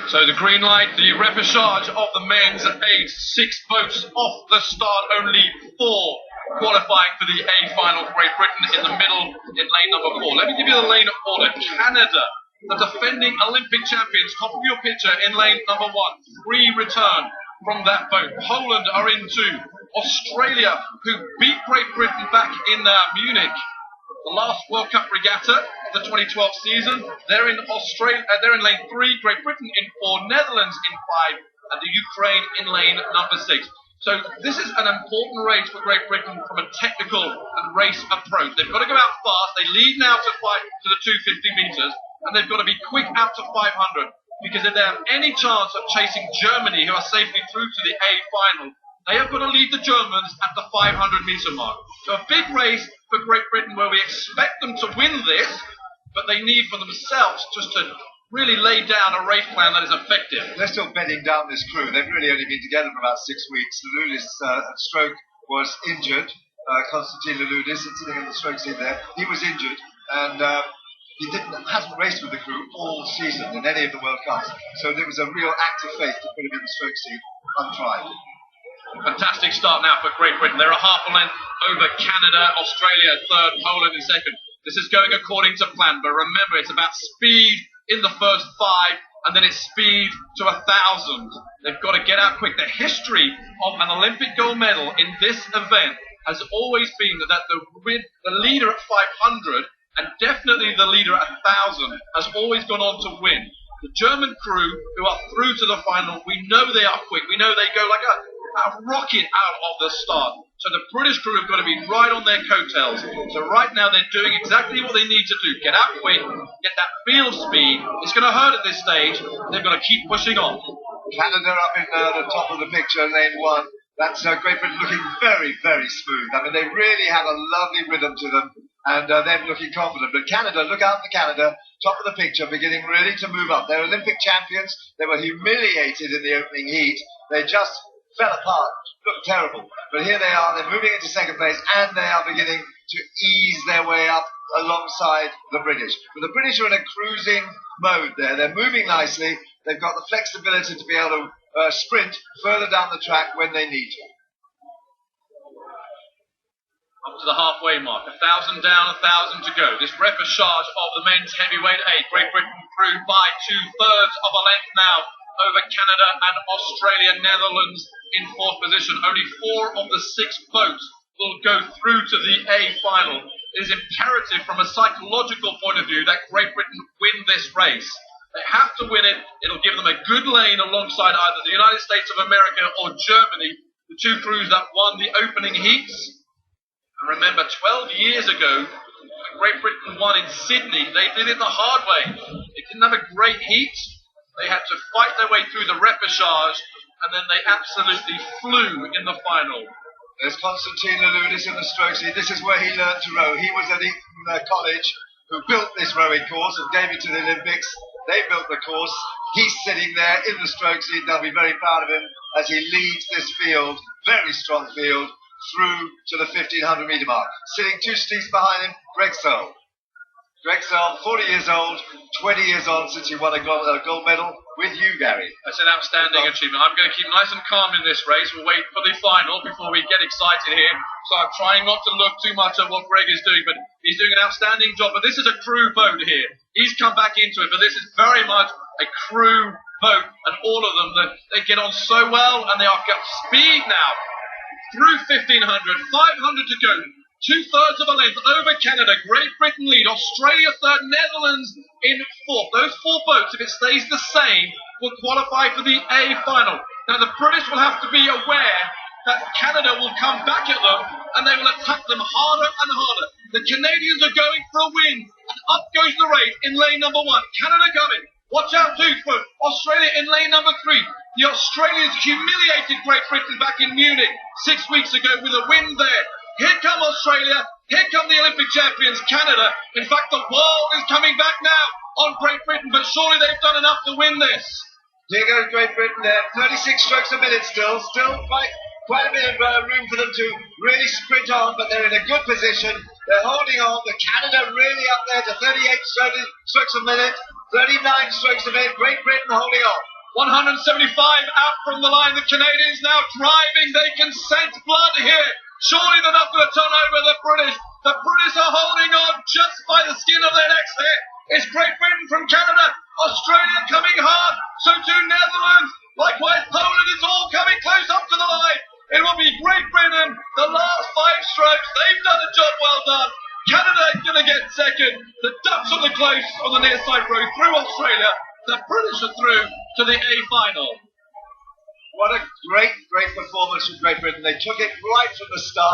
So the green light, the repechage of the men's age, 6 boats off the start, only 4 qualifying for the A final. Great Britain in the middle in lane number 4. Let me give you the lane order. Canada, the defending Olympic champions, top of your picture in lane number 1. 3 return from that boat. Poland are in 2. Australia, who beat Great Britain back in Munich, the last World Cup regatta of the 2012 season. They're in Australia. They're in lane 3. Great Britain in 4. Netherlands in 5, and the Ukraine in lane number 6. So this is an important race for Great Britain from a technical and race approach. They've got to go out fast. They lead now to the 250 meters, and they've got to be quick out to 500, because if they have any chance of chasing Germany, who are safely through to the A final, they have got to lead the Germans at the 500 meter mark. So a big race for Great Britain, where we expect them to win this, but they need for themselves just to really lay down a race plan that is effective. They're still bedding down this crew. They've really only been together for about 6 weeks. Loulis stroke was injured. Constantine Loulis, sitting in the stroke seat there, he was injured, and he hasn't raced with the crew all season in any of the World Cups. So there was a real act of faith to put him in the stroke seat untried. Fantastic start now for Great Britain. They're a half a length over Canada, Australia third, Poland in second. This is going according to plan, but remember, it's about speed in the first 5, and then it's speed to 1,000. They've got to get out quick. The history of an Olympic gold medal in this event has always been that the leader at 500, and definitely the leader at 1,000, has always gone on to win. The German crew, who are through to the final, we know they are quick. We know they go like a rocket out of the start. So the British crew have got to be right on their coattails. So right now they're doing exactly what they need to do. Get out quick, get that feel of speed. It's going to hurt at this stage. They've got to keep pushing on. Canada up in the top of the picture, lane 1. That's Great Britain looking very, very smooth. I mean, they really have a lovely rhythm to them, and they're looking confident. But Canada, look out for Canada, top of the picture, beginning really to move up. They're Olympic champions. They were humiliated in the opening heat. They just fell apart, looked terrible. But here they are, they're moving into second place, and they are beginning to ease their way up alongside the British. But the British are in a cruising mode there. They're moving nicely. They've got the flexibility to be able to sprint further down the track when they need to. Up to the halfway mark, 1,000 down, 1,000 to go. This repechage of the men's heavyweight 8. Great Britain through by 2/3 of a length now over Canada and Australia. Netherlands in 4th position. Only 4 of the 6 boats will go through to the A final. It is imperative from a psychological point of view that Great Britain win this race. They have to win it. It'll give them a good lane alongside either the United States of America or Germany, the 2 crews that won the opening heats. And remember, 12 years ago, Great Britain won in Sydney. They did it the hard way. They didn't have a great heat. They had to fight their way through the repechage, and then they absolutely flew in the final. There's Constantine Loulis in the stroke seat. This is where he learned to row. He was at Eton College, who built this rowing course and gave it to the Olympics. They built the course. He's sitting there in the stroke seat. They'll be very proud of him as he leads this field, very strong field, through to the 1,500 metre mark. Sitting 2 seats behind him, Greg Searle. Greg Searle, 40 years old, 20 years on since he won a gold medal with you, Gary. That's an outstanding achievement. I'm going to keep nice and calm in this race. We'll wait for the final before we get excited here. So I'm trying not to look too much at what Greg is doing, but he's doing an outstanding job. But this is a crew boat here. He's come back into it, but this is very much a crew boat, and all of them, they get on so well, and they are got speed now. Through 1,500, 500 to go. 2/3 of a length over Canada. Great Britain lead. Australia third. Netherlands in 4th. Those 4 boats, if it stays the same, will qualify for the A final. Now the British will have to be aware that Canada will come back at them, and they will attack them harder and harder. The Canadians are going for a win, and up goes the race in lane number 1. Canada coming. Watch out too for Australia in lane number 3. The Australians humiliated Great Britain back in Munich 6 weeks ago with a win there. Here come Australia, here come the Olympic champions, Canada. In fact, the world is coming back now on Great Britain, but surely they've done enough to win this. Here goes Great Britain there, 36 strokes a minute still quite quite a bit of room for them to really sprint on, but they're in a good position. They're holding on. The Canada really up there to 38 strokes a minute, 39 strokes a minute. Great Britain holding on. 175 out from the line. The Canadians now driving. They can scent blood here. Surely they're not going to turn over the British. The British are holding on just by the skin of their necks here. It's Great Britain from Canada. Australia coming hard. So too Netherlands. Likewise, Poland is all coming close up to the line. It will be Great Britain. The last 5 strokes. They've done a job well done. Canada is going to get second. The Dutch on the close on the near side row through Australia. The British are through to the A final. What a great performance from Great Britain. They took it right from the start.